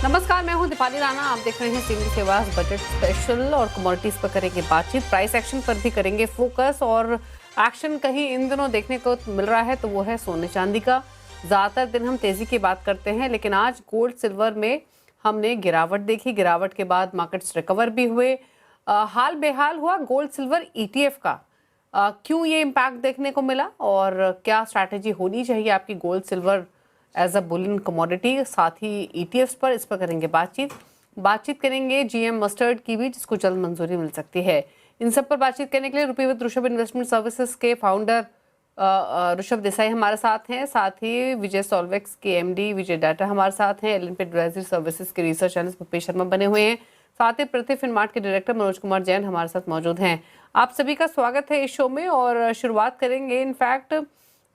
नमस्कार, मैं हूं दीपाली राणा। आप देख रहे हैं सिंधी सेवास बजट स्पेशल और कमोडिटीज पर करेंगे बातचीत। प्राइस एक्शन पर भी करेंगे फोकस। और एक्शन कहीं इन दिनों देखने को मिल रहा है तो वो है सोने चांदी का। ज़्यादातर दिन हम तेज़ी की बात करते हैं, लेकिन आज गोल्ड सिल्वर में हमने गिरावट देखी। गिरावट के बाद मार्केट्स रिकवर भी हुए। हाल बेहाल हुआ गोल्ड सिल्वर ETF का। क्यों ये इम्पैक्ट देखने को मिला और क्या स्ट्रैटेजी होनी चाहिए आपकी gold silver as a bullion commodity, साथ ही ETFs पर, इस पर करेंगे बातचीत करेंगे GM मस्टर्ड की भी, जिसको जल्द मंजूरी मिल सकती है। इन सब पर बातचीत करने के लिए रुपी विद ऋषभ इन्वेस्टमेंट सर्विसेज के फाउंडर ऋषभ देसाई हमारे साथ हैं। साथ ही विजय सॉल्वेक्स के MD विजय डाटा हमारे साथ हैं। LNP एडवाइजरी सर्विसेज के रिसर्च एनालिस्ट भूपेश शर्मा बने हुए हैं। साथ ही पृथ्वी फिनमार्ट के डायरेक्टर मनोज कुमार जैन हमारे साथ मौजूद हैं। आप सभी का स्वागत है इस शो में। और शुरुआत करेंगे इनफैक्ट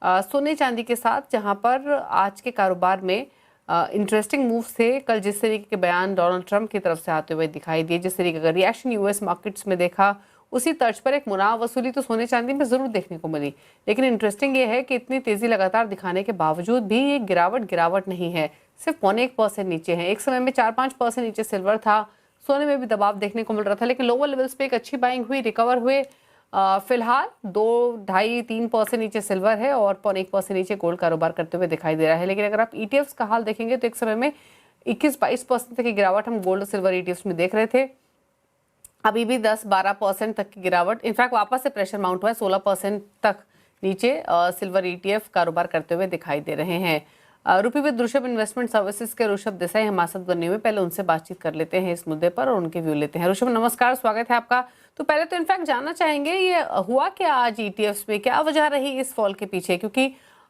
सोने चांदी के साथ, जहां पर आज के कारोबार में इंटरेस्टिंग मूव्स थे। कल जिस तरीके के बयान डोनाल्ड ट्रंप की तरफ से आते हुए दिखाई दिए, जिस तरीके का रिएक्शन US मार्केट्स में देखा, उसी तर्ज पर एक मुनाफ वसूली तो सोने चांदी में जरूर देखने को मिली। लेकिन इंटरेस्टिंग ये है कि इतनी तेजी लगातार दिखाने के बावजूद भी ये गिरावट नहीं है, सिर्फ 0.1% नीचे है। एक समय में 4-5% नीचे सिल्वर था। सोने में भी दबाव देखने को मिल रहा था, लेकिन लोअर लेवल्स पे एक अच्छी बाइंग हुई, रिकवर हुए। फिलहाल 2-2.5-3% नीचे सिल्वर है और 0.1% नीचे गोल्ड कारोबार करते हुए दिखाई दे रहा है। लेकिन अगर आप ETFs का हाल देखेंगे तो एक समय में 21-22% तक की गिरावट हम गोल्ड और सिल्वर ETFs में देख रहे थे। अभी भी 10-12% तक की गिरावट, इनफैक्ट वापस से प्रेशर माउंट हुआ है। 16% तक नीचे सिल्वर ETF कारोबार करते हुए दिखाई दे रहे हैं। रुपी विद ऋषभ इन्वेस्टमेंट सर्विसेज के ऋषभ देसाई हमारे साथ बने हुए, पहले उनसे बातचीत कर लेते हैं इस मुद्दे पर और उनके व्यू लेते हैं। ऋषभ नमस्कार, स्वागत है आपका। तो पहले तो इनफैक्ट जानना चाहेंगे, ये हुआ क्या आज ETFs में, क्या वजह रही इस फॉल के पीछे? क्योंकि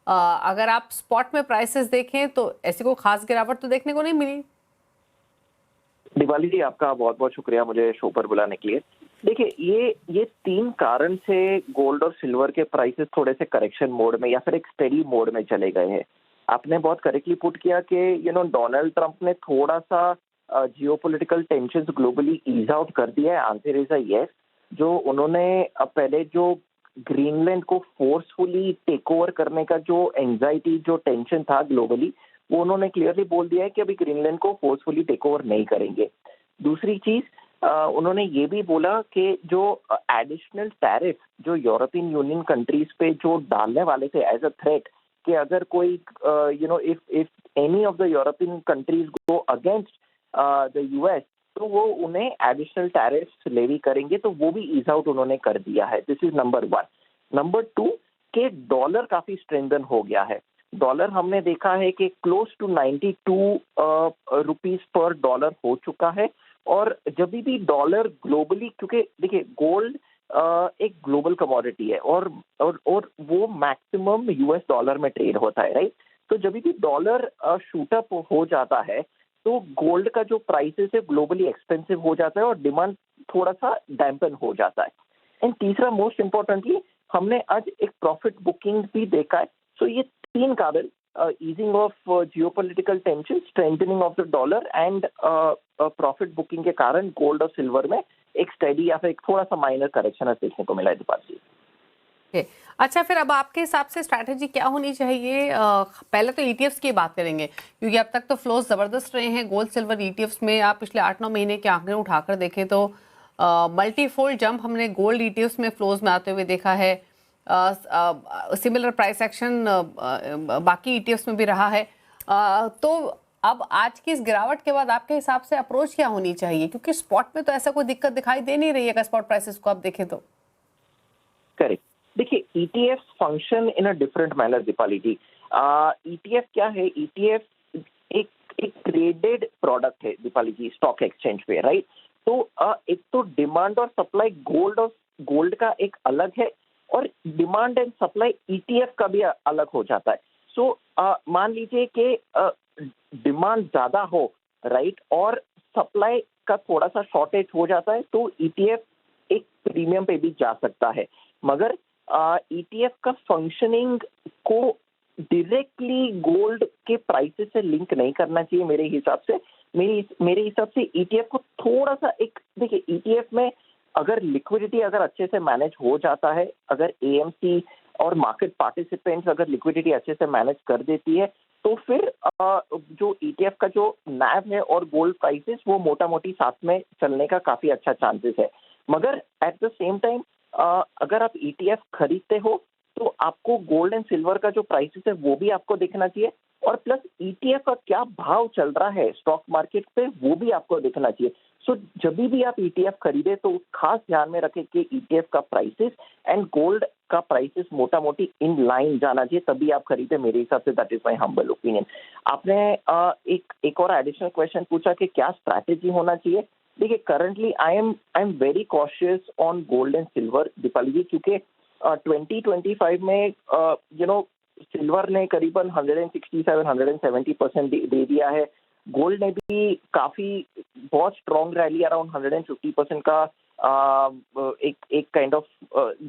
अगर आप स्पॉट में प्राइसेस देखें तो ऐसी कोई खास गिरावट तो देखने को नहीं मिली। दिवाली जी, आपका बहुत बहुत शुक्रिया मुझे शो पर बुलाने के लिए। देखिए, ये 3 कारण से गोल्ड और सिल्वर के प्राइसेस थोड़े से करेक्शन मोड में या फिर एक स्टेडी मोड में चले गए हैं। आपने बहुत करेक्टली पुट किया कि डोनाल्ड ट्रंप ने थोड़ा सा geopolitical tensions globally ease out कर दिया है। Answer is a yes. जो उन्होंने पहले जो ग्रीनलैंड को फोर्सफुली टेक ओवर करने का जो एंजाइटी, जो टेंशन था ग्लोबली, वो उन्होंने क्लियरली बोल दिया है कि अभी ग्रीनलैंड को फोर्सफुली टेक ओवर नहीं करेंगे। दूसरी चीज, उन्होंने ये भी बोला कि जो एडिशनल टैरिफ जो यूरोपियन यूनियन कंट्रीज पे जो डालने वाले थे एज अ थ्रेट, कि अगर कोई if any of the European countries go against the US, तो वो उन्हें एडिशनल टैरिफ लेवी करेंगे, तो वो भी ईज आउट उन्होंने कर दिया है। This is number 1। नंबर 2 के डॉलर काफी स्ट्रेंथन हो गया है। डॉलर हमने देखा है कि क्लोज टू 92 रुपीज पर डॉलर हो चुका है। और जब भी डॉलर ग्लोबली, क्योंकि देखिए गोल्ड एक ग्लोबल कमोडिटी है और वो मैक्सिमम US डॉलर में ट्रेड होता है, राइट? तो जब भी डॉलर शूट अप हो जाता है तो गोल्ड का जो प्राइसेस है ग्लोबली एक्सपेंसिव हो जाता है और डिमांड थोड़ा सा डैम्पन हो जाता है। एंड तीसरा, मोस्ट इम्पोर्टेंटली, हमने आज एक प्रॉफिट बुकिंग भी देखा है। सो ये 3 कारण, easing of geopolitical tension, strengthening of the dollar and profit booking के कारण गोल्ड और सिल्वर में एक स्टेडी या फिर एक थोड़ा सा माइनर करेक्शन देखने को मिला है दीपाली जी। अच्छा, फिर अब आपके हिसाब से स्ट्रैटेजी क्या होनी चाहिए? पहले तो ETFs की बात करेंगे, क्योंकि अब तक तो फ्लोज जबरदस्त रहे हैं गोल्ड सिल्वर ETFs में। आप पिछले 8-9 महीने के आंकड़े उठाकर देखें तो मल्टीफोल्ड जंप हमने गोल्ड ETFs में फ्लोज में आते हुए देखा है। सिमिलर प्राइस एक्शन बाकी ETFs में भी रहा है। तो अब आज की इस गिरावट के बाद आपके हिसाब से अप्रोच क्या होनी चाहिए? क्योंकि स्पॉट में तो ऐसा कोई दिक्कत दिखाई दे नहीं रही है अगर स्पॉट प्राइसेस को आप देखें तो। करेक्ट। देखिए, ETFs function in a different manner Deepali ji. ETF क्या है? ETF एक ट्रेडेड प्रोडक्ट है दीपाली जी, स्टॉक एक्सचेंज पे, राइट? तो एक तो डिमांड और सप्लाई गोल्ड का एक अलग है और डिमांड एंड सप्लाई ETF का भी अलग हो जाता है। सो मान लीजिए कि डिमांड ज्यादा हो, राइट, और सप्लाई का थोड़ा सा शॉर्टेज हो जाता है, तो ETF एक प्रीमियम पे भी जा सकता है। मगर ETF का फंक्शनिंग को डायरेक्टली गोल्ड के प्राइसेस से लिंक नहीं करना चाहिए मेरे हिसाब से। मेरे हिसाब से ETF को थोड़ा सा एक, देखिए ETF में अगर लिक्विडिटी अगर अच्छे से मैनेज हो जाता है, अगर AMC और मार्केट पार्टिसिपेंट्स अगर लिक्विडिटी अच्छे से मैनेज कर देती है, तो फिर जो ईटीएफ का जो नैव है और गोल्ड प्राइसेस वो मोटा मोटी साथ में चलने का काफी अच्छा चांसेस है। मगर एट द सेम टाइम अगर आप ईटीएफ खरीदते हो तो आपको गोल्ड एंड सिल्वर का जो प्राइसेस है वो भी आपको देखना चाहिए, और प्लस ईटीएफ का क्या भाव चल रहा है स्टॉक मार्केट पे वो भी आपको देखना चाहिए। सो जब भी आप ईटीएफ खरीदे तो खास ध्यान में रखें कि ईटीएफ का प्राइसेस एंड गोल्ड का प्राइसेस मोटा मोटी इन लाइन जाना चाहिए, तभी आप खरीदे मेरे हिसाब से। That is my humble opinion. आपने एक और एडिशनल क्वेश्चन पूछा कि क्या स्ट्रैटेजी होना चाहिए। देखिए, currently I am very cautious on gold and silver, Deepali ji, क्योंकि 2025 में सिल्वर ने करीबन 167-170% दे दिया है। गोल्ड ने भी काफी बहुत स्ट्रॉन्ग रैली अराउंड 150% का एक kind of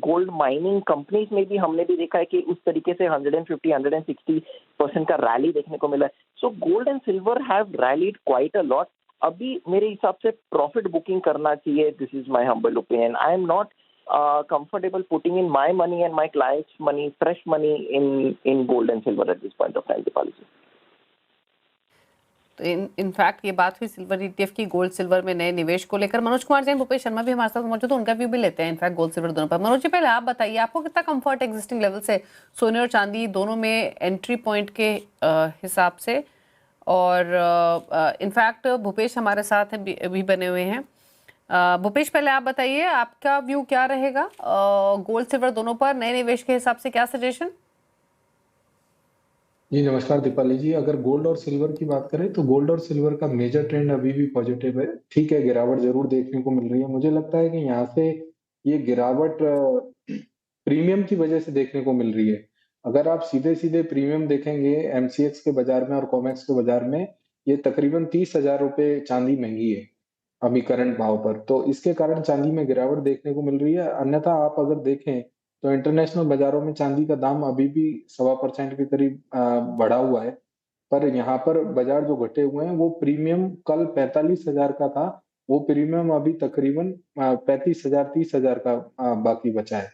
gold mining companies में भी हमने भी देखा है कि उस तरीके से 150-160% का रैली देखने को मिला है। So gold and silver have rallied quite a lot. अभी मेरे हिसाब से प्रॉफिट बुकिंग करना चाहिए। This is my humble opinion. I am not comfortable putting in my money and my clients' money, fresh money in gold and silver at this point of time, Dipali ji. तो in fact ये बात हुई silver ETF की, gold silver में नए निवेश को लेकर। मनोज कुमार जैन, भूपेश शर्मा भी हमारे साथ मौजूद है, उनका व्यू भी लेते हैं इनफैक्ट गोल्ड सिल्वर दोनों पर। मनोज जी, पहले आप बताइए, आपको कितना कंफर्ट एग्जिस्टिंग लेवल से सोने और चांदी दोनों में एंट्री पॉइंट के हिसाब से? और इनफैक्ट भूपेश हमारे साथ हैं, भी बने हुए हैं। भूपेश, पहले आप बताइए आपका व्यू क्या रहेगा गोल्ड सिल्वर दोनों पर नए निवेश के हिसाब से, क्या सजेशन? जी नमस्कार दीपाली जी। अगर गोल्ड और सिल्वर की बात करें तो गोल्ड और सिल्वर का मेजर ट्रेंड अभी भी पॉजिटिव है। ठीक है, गिरावट जरूर देखने को मिल रही है। मुझे लगता है कि यहाँ से ये गिरावट प्रीमियम की वजह से देखने को मिल रही है। अगर आप सीधे सीधे प्रीमियम देखेंगे एमसीएक्स के बाजार में और कॉमेक्स के बाजार में, ये तकरीबन 30,000 रुपए चांदी महंगी है अभी करंट भाव पर। तो इसके कारण चांदी में गिरावट देखने को मिल रही है। अन्यथा आप अगर देखें तो इंटरनेशनल बाजारों में चांदी का दाम अभी भी 1.25% के करीब बढ़ा हुआ है। पर यहाँ पर बाजार जो घटे हुए हैं वो प्रीमियम कल 45,000 का था, वो प्रीमियम अभी तकरीबन 35,000 30,000 का बाकी बचा है।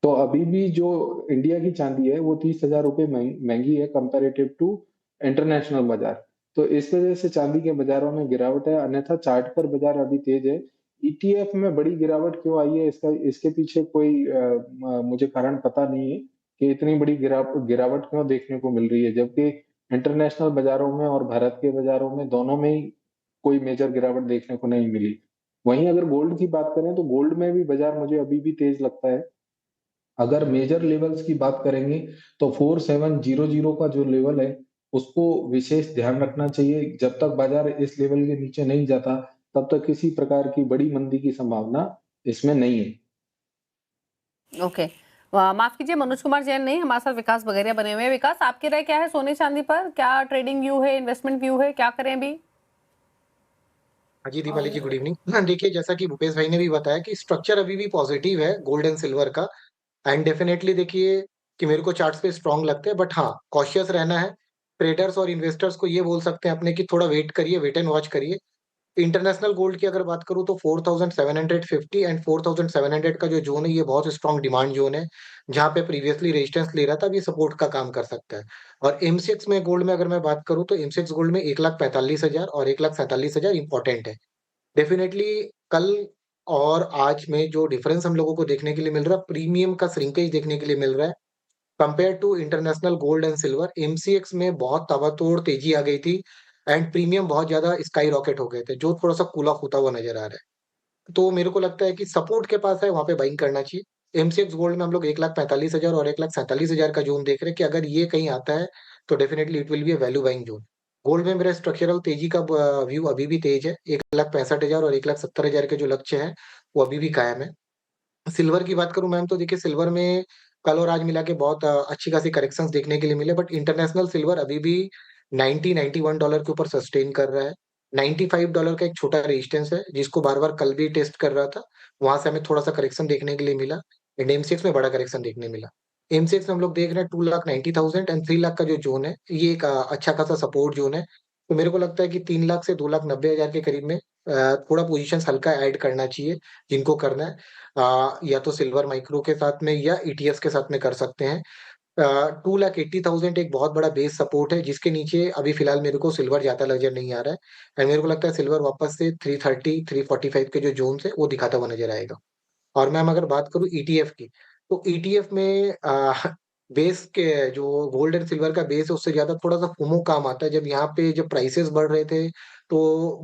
तो अभी भी जो इंडिया की चांदी है वो 30,000 रुपए महंगी है कंपेरेटिव टू इंटरनेशनल बाजार। तो इस वजह से चांदी के बाजारों में गिरावट है। अन्यथा चार्ट पर बाजार अभी तेज है। ईटीएफ में बड़ी गिरावट क्यों आई है, इसके पीछे कोई मुझे कारण पता नहीं है कि इतनी बड़ी गिरावट क्यों देखने को मिल रही है, जबकि इंटरनेशनल बाजारों में और भारत के बाजारों में दोनों में ही कोई मेजर गिरावट देखने को नहीं मिली। वहीं अगर गोल्ड की बात करें तो गोल्ड में भी बाजार मुझे अभी भी तेज लगता है। अगर मेजर लेवल्स की बात करेंगे तो 4700 का जो लेवल है उसको विशेष ध्यान रखना चाहिए। जब तक बाजार इस लेवल के नीचे नहीं जाता तब तक किसी प्रकार की बड़ी मंदी की संभावना इसमें नहीं है। ओके, माफ कीजिए, मनोज कुमार जैन नहीं, हमारे साथ विकास बगेरिया बने हुए हैं। विकास, आपकी राय क्या है सोने चांदी पर? क्या ट्रेडिंग व्यू है, इन्वेस्टमेंट व्यू है, क्या करें अभी? हाँ जी दीपाली जी, गुड इवनिंग। हाँ देखिए, जैसा कि भूपेश भाई ने भी बताया कि स्ट्रक्चर अभी भी पॉजिटिव है गोल्ड एंड सिल्वर का। एंड डेफिनेटली देखिए कि मेरे को चार्ट्स पे स्ट्रांग लगते हैं, बट हाँ कॉशियस रहना है। ट्रेडर्स और इन्वेस्टर्स को ये बोल सकते हैं अपने कि थोड़ा वेट करिए, वेट एंड वॉच करिए। इंटरनेशनल गोल्ड की अगर बात करूँ तो 4750 एंड 4700 का जो जोन है ये बहुत स्ट्रांग डिमांड जोन है, जहाँ पे प्रीवियसली रेजिस्टेंस ले रहा था, अब ये सपोर्ट का काम कर सकता है। और एमसीएक्स में गोल्ड में अगर मैं बात करूँ तो एमसीएक्स गोल्ड में 1,45,000 और 1,47,000 इंपॉर्टेंट है। डेफिनेटली कल और आज में जो डिफरेंस हम लोगों को देखने के लिए मिल रहा है, प्रीमियम का श्रिंकेज देखने के लिए मिल रहा है compare to international gold and silver. MCX में बहुत ताबड़तोड़ तेजी आ गई थी एंड प्रीमियम बहुत ज्यादा स्काई रॉकेट हो गए थे, जो थोड़ा सा कूला होता हुआ नजर आ रहा है। तो मेरे को लगता है कि सपोर्ट के पास है, वहां पे बाइंग करना चाहिए। एमसीएक्स गोल्ड में हम लोग 1,45,000 और 1,47,000 का जोन देख रहे हैं कि अगर ये कहीं आता है तो definitely it will be a value buying zone. Gold में मेरा स्ट्रक्चरल तेजी का व्यू अभी भी तेज है। 1,65,000 और 1,70,000 के जो लक्ष्य है वो अभी भी कायम है। सिल्वर की बात करूं मैम, तो देखिए सिल्वर में कल और आज मिला के बहुत अच्छी खासी करेक्शंस देखने के लिए मिले, बट इंटरनेशनल सिल्वर अभी भी 90-91 डॉलर के ऊपर सस्टेन कर रहा है। $95 का एक छोटा रेजिस्टेंस है जिसको बार बार कल भी टेस्ट कर रहा था, वहां से हमें थोड़ा सा करेक्शन देखने के लिए मिला। एंड एमसीएक्स में बड़ा करेक्शन देखने मिला। एमसीएक्स में हम लोग देख रहे हैं 2,90,000 एंड 3 लाख का जो जोन है, ये एक अच्छा खासा सपोर्ट जोन है। तो मेरे को लगता है कि 3 लाख से 2,90,000 के करीब में थोड़ा पोजीशन हल्का ऐड करना चाहिए जिनको करना है। या तो सिल्वर माइक्रो के साथ में या ईटीएफ के साथ में कर सकते हैं। 2,80,000 एक बहुत बड़ा बेस सपोर्ट है, जिसके नीचे अभी फिलहाल मेरे को सिल्वर जाता नजर नहीं आ रहा है। एंड मेरे को लगता है सिल्वर वापस से 330, 345 के जो जोन है वो दिखाता हुआ नजर आएगा। और मैम अगर बात करूँ ईटीएफ की, तो ईटीएफ में बेस के जो गोल्ड एंड सिल्वर का बेस है उससे ज्यादा थोड़ा सा फोमो काम आता है। जब यहाँ पे जब प्राइसेस बढ़ रहे थे तो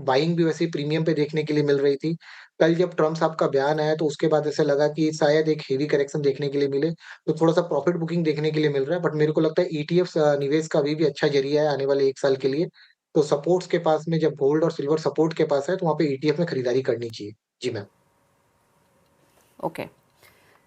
बाइंग भी वैसे प्रीमियम पे देखने के लिए मिल रही थी। कल जब ट्रम्प साहब का बयान आया तो उसके बाद ऐसा लगा कि शायद एक हेवी करेक्शन देखने के लिए मिले, तो थोड़ा सा प्रॉफिट बुकिंग देखने के लिए मिल रहा है। बट मेरे को लगता है ईटीएफ निवेश का अभी भी अच्छा जरिया है आने वाले 1 साल के लिए। तो सपोर्ट्स के पास में जब गोल्ड और सिल्वर सपोर्ट के पास है तो वहाँ पे ईटीएफ में खरीदारी करनी चाहिए। जी मैम। ओके,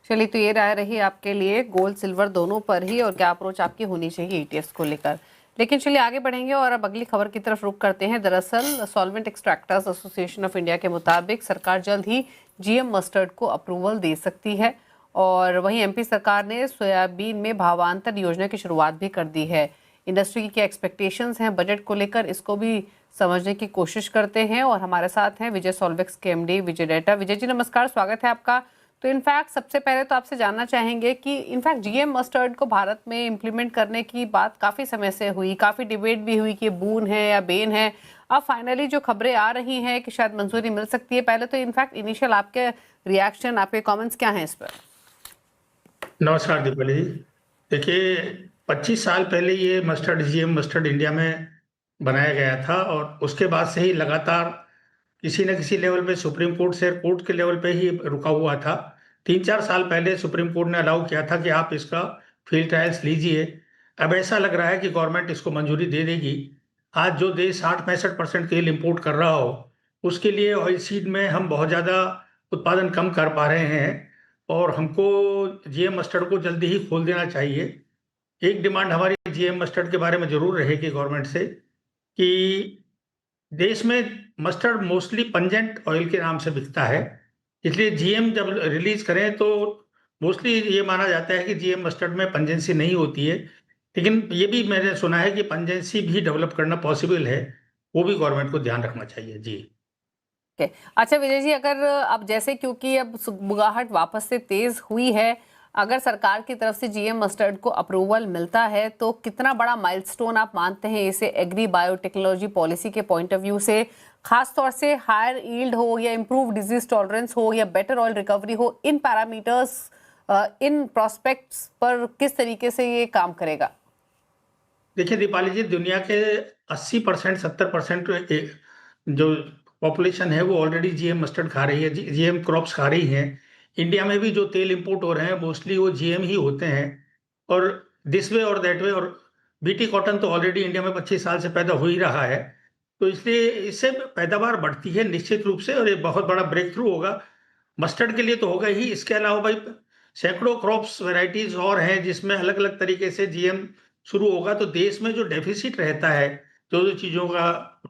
चलिए, तो ये राय रही आपके लिए गोल्ड सिल्वर दोनों पर ही और क्या अप्रोच आपकी होनी चाहिए ईटीएफ्स को लेकर। लेकिन चलिए आगे बढ़ेंगे और अब अगली खबर की तरफ रुख करते हैं। दरअसल solvent extractors association of India के मुताबिक सरकार जल्द ही जीएम मस्टर्ड को अप्रूवल दे सकती है। और वहीं एमपी सरकार ने सोयाबीन में भावांतर योजना की शुरुआत भी कर दी है। इंडस्ट्री की क्या एक्सपेक्टेशंस हैं बजट को लेकर, इसको भी समझने की कोशिश करते हैं। और हमारे साथ हैं विजय सॉल्वेक्स के एमडी विजय डेटा। विजय जी नमस्कार, स्वागत है आपका। तो इनफैक्ट सबसे पहले तो आपसे जानना चाहेंगे कि इनफैक्ट जीएम मस्टर्ड को भारत में इम्प्लीमेंट करने की बात काफ़ी समय से हुई, काफ़ी डिबेट भी हुई कि बून है या बेन है। अब फाइनली जो खबरें आ रही हैं कि शायद मंजूरी मिल सकती है, पहले तो इनफैक्ट इनिशियल आपके रिएक्शन, आपके कमेंट्स क्या हैं इस पर? नमस्कार दीपाली जी। देखिए 25 साल पहले ये जीएम मस्टर्ड इंडिया में बनाया गया था और उसके बाद से ही लगातार किसी न किसी लेवल पे सुप्रीम कोर्ट से कोर्ट के लेवल पे ही रुका हुआ था। 3-4 साल पहले सुप्रीम कोर्ट ने अलाउ किया था कि आप इसका फील्ड ट्रायल्स लीजिए। अब ऐसा लग रहा है कि गवर्नमेंट इसको मंजूरी दे देगी। आज जो देश 60-65% तेल इंपोर्ट कर रहा हो उसके लिए ऑयल सीड में हम बहुत ज़्यादा उत्पादन कम कर पा रहे हैं और हमको जीएम मस्टर्ड को जल्दी ही खोल देना चाहिए। एक डिमांड हमारी जीएम मस्टर्ड के बारे में जरूर रहेगी गवर्नमेंट से कि देश में मस्टर्ड मोस्टली पंजेंट ऑयल के नाम से बिकता है, इसलिए जीएम जब रिलीज करें तो मोस्टली ये माना जाता है कि जीएम मस्टर्ड में पंजेंसी नहीं होती है, लेकिन ये भी मैंने सुना है कि पंजेंसी भी डेवलप करना पॉसिबल है। वो भी गवर्नमेंट को ध्यान रखना चाहिए। जी अच्छा विजय जी, अगर अब जैसे क्योंकि अब बुगाहट वापस से तेज हुई है, अगर सरकार की तरफ से जीएम मस्टर्ड को अप्रूवल मिलता है तो कितना बड़ा माइलस्टोन आप मानते हैं इसे एग्री बायोटेक्नोलॉजी पॉलिसी के पॉइंट ऑफ व्यू से, खास तौर से हायर यील्ड हो या इम्प्रूव डिजीज टॉलरेंस हो या बेटर ऑयल रिकवरी हो, इन पैरामीटर्स, इन प्रोस्पेक्ट्स पर किस तरीके से ये काम करेगा? देखिए दीपाली जी, दुनिया के 80% 70% जो पॉपुलेशन है वो ऑलरेडी जीएम मस्टर्ड खा रही है, जीएम क्रॉप्स खा रही है। इंडिया में भी जो तेल इंपोर्ट हो रहे हैं मोस्टली वो जीएम ही होते हैं और दिस वे और दैट वे। और बीटी कॉटन तो ऑलरेडी इंडिया में 25 साल से पैदा हो ही रहा है, तो इसलिए इससे पैदावार बढ़ती है निश्चित रूप से और ये बहुत बड़ा ब्रेक थ्रू होगा। मस्टर्ड के लिए तो होगा ही, इसके अलावा भाई सैकड़ों क्रॉप्स वैरायटीज और हैं जिसमें अलग अलग तरीके से जीएम शुरू होगा। तो देश में जो डेफिसिट रहता है जो जो चीज़ों का,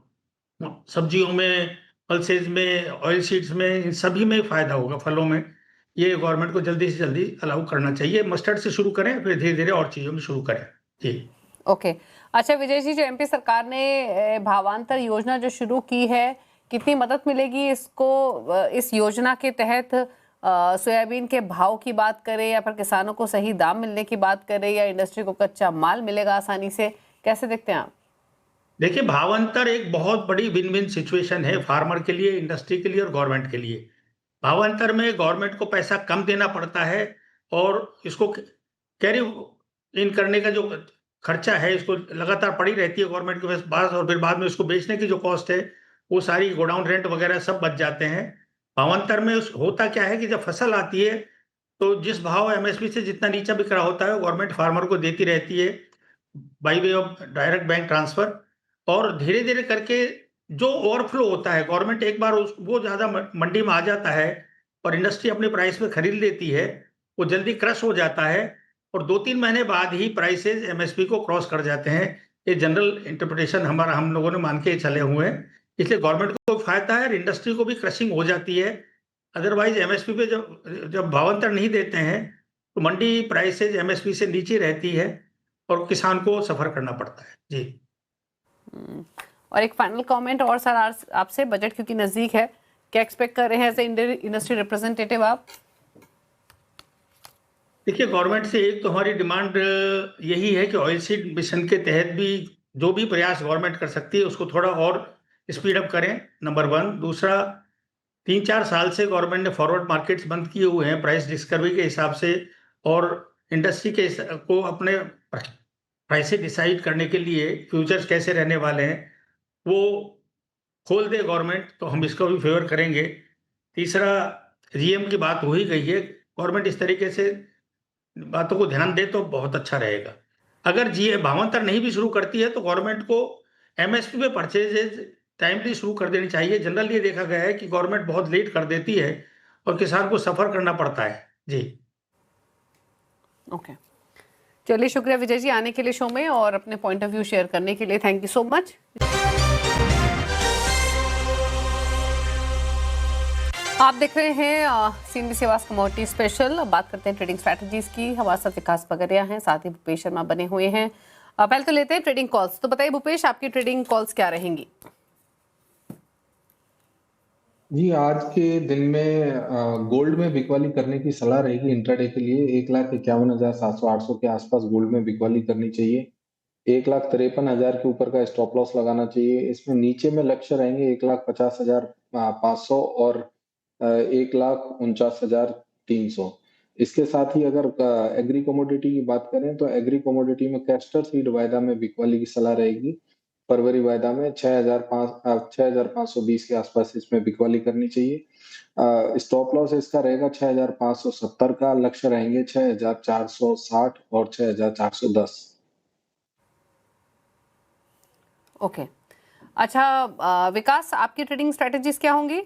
सब्जियों में, पल्सेज में, ऑयल सीड्स में, इन सभी में फायदा होगा, फलों में। ये गवर्नमेंट को जल्दी से जल्दी अलाउ करना चाहिए। मस्टर्ड से शुरू करें फिर धीरे धीरे और चीज़ों में शुरू करें। जी ओके। अच्छा विजय जी, जो एमपी सरकार ने भावांतर योजना जो शुरू की है, कितनी मदद मिलेगी इसको, इस योजना के तहत सोयाबीन के भाव की बात करें या फिर किसानों को सही दाम मिलने की बात करें या इंडस्ट्री को कच्चा माल मिलेगा आसानी से, कैसे देखते हैं आप? देखिए भावांतर एक बहुत बड़ी विन विन सिचुएशन है फार्मर के लिए, इंडस्ट्री के लिए और गवर्नमेंट के लिए। भावांतर में गवर्नमेंट को पैसा कम देना पड़ता है और इसको कैरी इन करने का जो खर्चा है इसको लगातार पड़ी रहती है गवर्नमेंट के पास, और फिर बाद में उसको बेचने की जो कॉस्ट है वो सारी गोडाउन रेंट वगैरह सब बच जाते हैं। भावांतर में होता क्या है कि जब फसल आती है तो जिस भाव एमएसपी से जितना नीचा बिक रहा होता है गवर्नमेंट फार्मर को देती रहती है by way of direct bank transfer, और धीरे धीरे करके जो ओवरफ्लो होता है गवर्नमेंट एक बार वो ज्यादा मंडी में आ जाता है और इंडस्ट्री अपने प्राइस पे खरीद लेती है, वो जल्दी क्रश हो जाता है और 2-3 महीने बाद ही प्राइसेस एमएसपी को क्रॉस कर जाते हैं। ये जनरल इंटरप्रिटेशन हम लोगों ने मान के चले हुए हैं, इसलिए गवर्नमेंट को फायदा है और इंडस्ट्री को भी क्रशिंग हो जाती है। अदरवाइज एमएसपी पे जब भावांतर नहीं देते हैं तो मंडी प्राइसेज एमएसपी से नीचे रहती है और किसान को सफर करना पड़ता है। जी और एक फाइनल कमेंट और सर आपसे, बजट क्योंकि नजदीक है, क्या एक्सपेक्ट कर रहे हैं एज ए इंडस्ट्री रिप्रेजेंटेटिव आप? देखिए, गवर्नमेंट से एक तो हमारी डिमांड यही है कि ऑयल सीड मिशन के तहत भी जो भी प्रयास गवर्नमेंट कर सकती है उसको थोड़ा और स्पीड अप करें, नंबर 1। दूसरा, 3-4 साल से गवर्नमेंट ने फॉरवर्ड मार्केट्स बंद किए हुए हैं प्राइस डिस्कवरी के हिसाब से, और इंडस्ट्री के को अपने प्राइसेस डिसाइड करने के लिए फ्यूचर्स कैसे रहने वाले हैं वो खोल दे गवर्नमेंट, तो हम इसको भी फेवर करेंगे। तीसरा, जीएम की बात हो ही गई है, गवर्नमेंट इस तरीके से बातों को ध्यान दे तो बहुत अच्छा रहेगा। अगर जी भावांतर नहीं भी शुरू करती है तो गवर्नमेंट को एमएसपी पे परचेजेज टाइमली शुरू कर देनी चाहिए। जनरल ये देखा गया है कि गवर्नमेंट बहुत लेट कर देती है और किसान को सफर करना पड़ता है। जी ओके, चलिए, शुक्रिया विजय जी आने के लिए शो में और अपने पॉइंट ऑफ व्यू शेयर करने के लिए। Thank you so much. आप देख रहे हैं सीएनबी सेवास कमोडिटी स्पेशल। अब बात करते हैं ट्रेडिंग स्ट्रैटेजीज की। हमारे साथ विकास पगरिया हैं, साथ ही भूपेश शर्मा बने हुए हैं। पहले तो लेते हैं ट्रेडिंग कॉल्स। तो बताइए भूपेश, आपकी ट्रेडिंग कॉल्स क्या रहेंगी? जी, आज के दिन में गोल्ड में बिकवाली करने की सलाह रहेगी इंट्राडे के लिए। 1,51,700-800 के आसपास गोल्ड में बिकवाली करनी चाहिए। 1,53,000 के ऊपर का स्टॉप लॉस लगाना चाहिए। इसमें नीचे में लक्ष्य रहेंगे 1,50,500 और 1,49,300। इसके साथ ही अगर एग्री कमोडिटी की बात करें तो एग्री कमोडिटी में कैस्टर सीड वायदा में बिकवाली की सलाह रहेगी। फरवरी वायदा में 6,520 के आसपास इसमें बिकवाली करनी चाहिए। स्टॉप लॉस इसका रहेगा 6,570 का। लक्ष्य रहेंगे 6,460 और 6,410। ओके, अच्छा विकास, आपकी ट्रेडिंग स्ट्रैटेजीज क्या होंगी?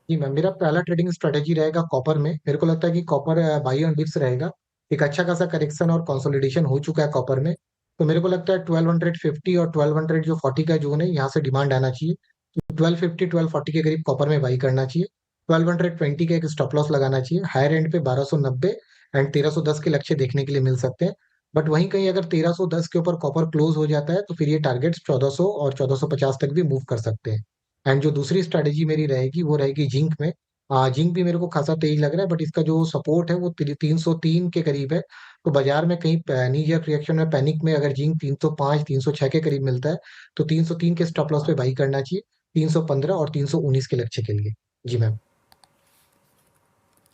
जी मैम, मेरा पहला ट्रेडिंग स्ट्रेटेजी रहेगा कॉपर में। मेरे को लगता है कि कॉपर बाई ऑन डिप्स रहेगा। एक अच्छा खासा करेक्शन और कंसोलिडेशन हो चुका है कॉपर में, तो मेरे को लगता है 1250 और 1200 जो 40 का जोन है, यहाँ से डिमांड आना चाहिए। तो 1250 1240 के करीब कॉपर में बाई करना चाहिए। 1220 का एक स्टॉप लॉस लगाना चाहिए। हायर एंड पे 1290 एंड 1310 के लक्ष्य देखने के लिए मिल सकते हैं। बट वहीं कहीं अगर 1310 के ऊपर कॉपर क्लोज हो जाता है तो फिर ये टारगेट्स 1400 और 1450 तक भी मूव कर सकते हैं। एंड जो दूसरी स्ट्रेटेजी मेरी रहेगी वो रहेगी जिंक में। जिंक भी मेरे को खासा तेज लग रहा है, बट इसका जो सपोर्ट है वो 303 के करीब है। तो बाजार में कहीं नीजर रिएक्शन में, पैनिक में अगर जिंक 305 306 के करीब मिलता है तो 303 के स्टॉप लॉस पे बाई करना चाहिए, 315 और 319 के लक्ष्य के लिए। जी मैम।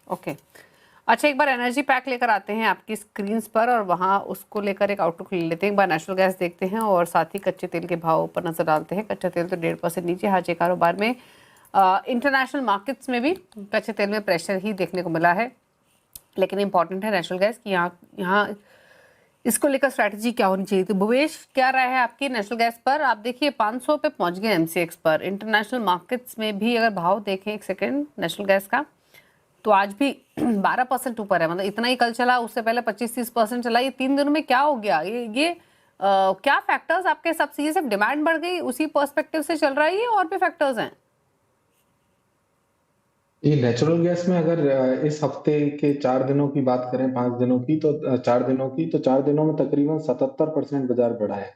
ओके, अच्छा, एक बार एनर्जी पैक लेकर आते हैं आपकी स्क्रीन पर और वहाँ उसको लेकर एक आउटलुक ले लेते हैं। एक बार नेचुरल गैस देखते हैं और साथ ही कच्चे तेल के भाव पर नजर डालते हैं। कच्चा तेल तो 1.5% नीचे आज के कारोबार में। इंटरनेशनल मार्केट्स में भी कच्चे तेल में प्रेशर ही देखने को मिला है, लेकिन इंपॉर्टेंट है नेचुरल गैस की यहाँ इसको लेकर स्ट्रैटेजी क्या होनी चाहिए। तो भुवेश, क्या राय है आपकी नेचुरल गैस पर? आप देखिए 500 पे पहुंच गए एमसीएक्स पर। इंटरनेशनल मार्केट्स में भी अगर भाव देखें एक सेकेंड नेचुरल गैस का, तो आज भी 12% ऊपर है। मतलब इतना ही कल चला, उससे पहले 25-30% चला। ये 3 दिनों में क्या हो गया? ये क्या फैक्टर्स आपके हिसाब से? ये सिर्फ डिमांड बढ़ गई उसी पर्सपेक्टिव से चल रहा है, ये और भी फैक्टर्स हैं? ये नेचुरल गैस में अगर इस हफ्ते के 4 दिनों की बात करें, 5 दिनों की, तो 4 दिनों की, तो 4 दिनों में तकरीबन 77% बाजार बढ़ा है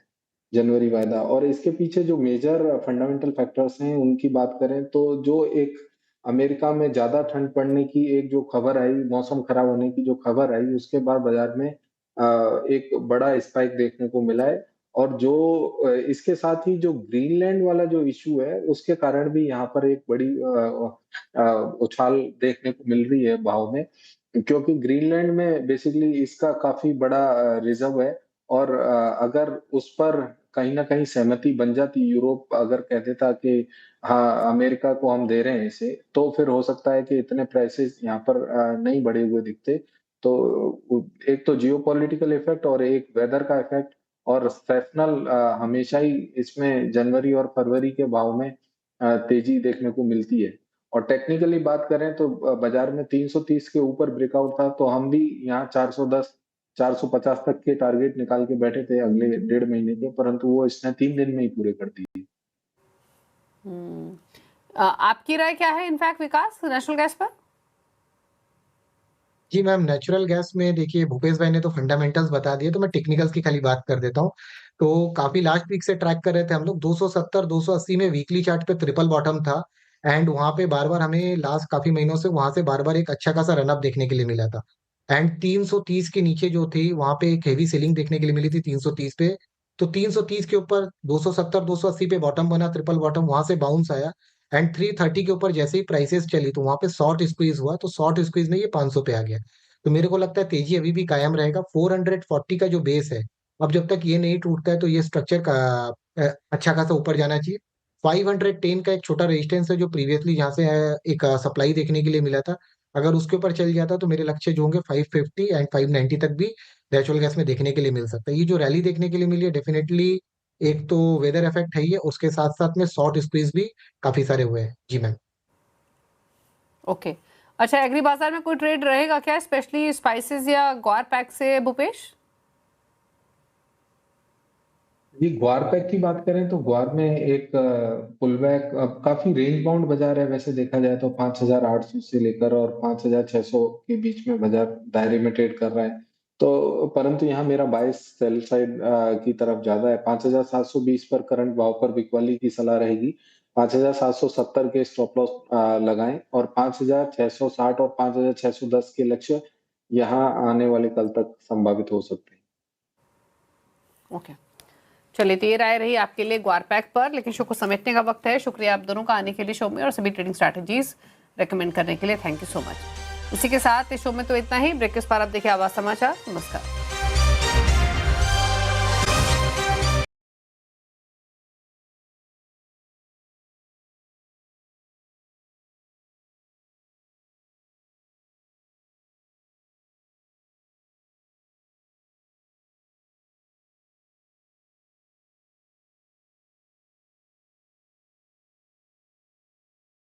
जनवरी वायदा। और इसके पीछे जो मेजर फंडामेंटल फैक्टर्स हैं उनकी बात करें तो जो एक अमेरिका में ज्यादा ठंड पड़ने की एक जो खबर आई, मौसम खराब होने की जो खबर आई, उसके बाद बाजार में एक बड़ा स्पाइक देखने को मिला है। और जो इसके साथ ही जो ग्रीनलैंड वाला जो इशू है उसके कारण भी यहाँ पर एक बड़ी उछाल देखने को मिल रही है भाव में, क्योंकि ग्रीनलैंड में बेसिकली इसका काफी बड़ा रिजर्व है। और अगर उस पर कहीं ना कहीं सहमति बन जाती, यूरोप अगर कह देता कि हाँ अमेरिका को हम दे रहे हैं इसे, तो फिर हो सकता है कि इतने प्राइसेस यहाँ पर नहीं बढ़े हुए दिखते। तो एक तो जियोपॉलिटिकल इफेक्ट और एक वेदर का इफेक्ट और सेसनल हमेशा ही इसमें जनवरी और फरवरी के भाव में तेजी देखने को मिलती है। और टेक्निकली बात करें तो बाजार में 330 के ऊपर ब्रेकआउट था, तो हम भी यहाँ 410 450 तक के टारगेट निकाल के बैठे थे अगले 1.5 महीने के, परंतु वो इसने 3 दिन में ही पूरे कर दिए। आपकी राय क्या है इनफैक्ट विकास नेचुरल गैस पर? जी मैम, नेचुरल गैस में देखिए भूपेश भाई ने तो फंडामेंटल्स बता दिए, तो मैं टेक्निकल्स की खाली बात कर देता हूँ। तो काफी लास्ट वीक से ट्रैक कर रहे थे हम लोग 270 280 में वीकली चार्ट पे ट्रिपल बॉटम था। एंड वहां पे बार बार हमें लास्ट काफी महीनों से वहां से बार बार एक अच्छा खासा रनअप देखने के लिए मिला था। एंड 330 के नीचे जो थी वहां पे एक हेवी सेलिंग देखने के लिए मिली थी 330 पे। तो 330 के ऊपर 270 280 पे बॉटम बना, ट्रिपल बॉटम, वहां से बाउंस आया। एंड 330 के ऊपर जैसे ही प्राइसेस चली तो वहां पे शॉर्ट स्क्वीज हुआ, तो शॉर्ट स्क्वीज में ये 500 पे आ गया। तो मेरे को लगता है तेजी अभी भी कायम रहेगा। 440 का जो बेस है, अब जब तक ये नहीं टूटता है तो ये स्ट्रक्चर का अच्छा खासा ऊपर जाना चाहिए। 510 का एक छोटा रेजिस्टेंस है जो प्रीवियसली जहाँ से एक सप्लाई देखने के लिए मिला था, अगर उसके ऊपर चल जाता तो मेरे लक्ष्य जो होंगे 550 एंड 590 तक भी नेचुरल गैस में देखने के लिए मिल सकता है। ये जो रैली देखने के लिए मिली है डेफिनेटली एक तो वेदर इफेक्ट है ही है, उसके साथ साथ में शॉर्ट स्क्वीज भी काफी सारे हुए हैं। जी मैम। ओके, अच्छा, एग्री बाजार में कोई ट्रेड रहेगा क्या, स्पेशली स्पाइसेस या ग्वार पैक से, भूपेश? जी, ग्वार पैक की बात करें तो ग्वार में एक पुल बैक, अब काफी रेंज बाउंड बाजार है वैसे देखा जाए तो 5,800 से लेकर और 5,600 के बीच में बाजार दायरे में ट्रेड कर रहा है। तो परंतु यहाँ मेरा बायस सेल साइड की तरफ ज्यादा है। 5,720 पर करंट भाव पर बिकवाली की सलाह रहेगी। 5,770 के स्टॉप लॉस लगाएं और 5,660 और 5,610 के लक्ष्य यहाँ आने वाले कल तक संभावित हो सकते हैं। ओके, चलिए, तो ये राय रही आपके लिए ग्वार पैक पर, लेकिन शो को समेटने का वक्त है। शुक्रिया आप दोनों का आने के लिए शो में और सभी ट्रेडिंग स्ट्रैटेजीज रेकमेंड करने के लिए। Thank you so much. इसी के साथ इस शो में तो इतना ही। ब्रेक के बाद आप देखिए आवाज समाचार। नमस्कार।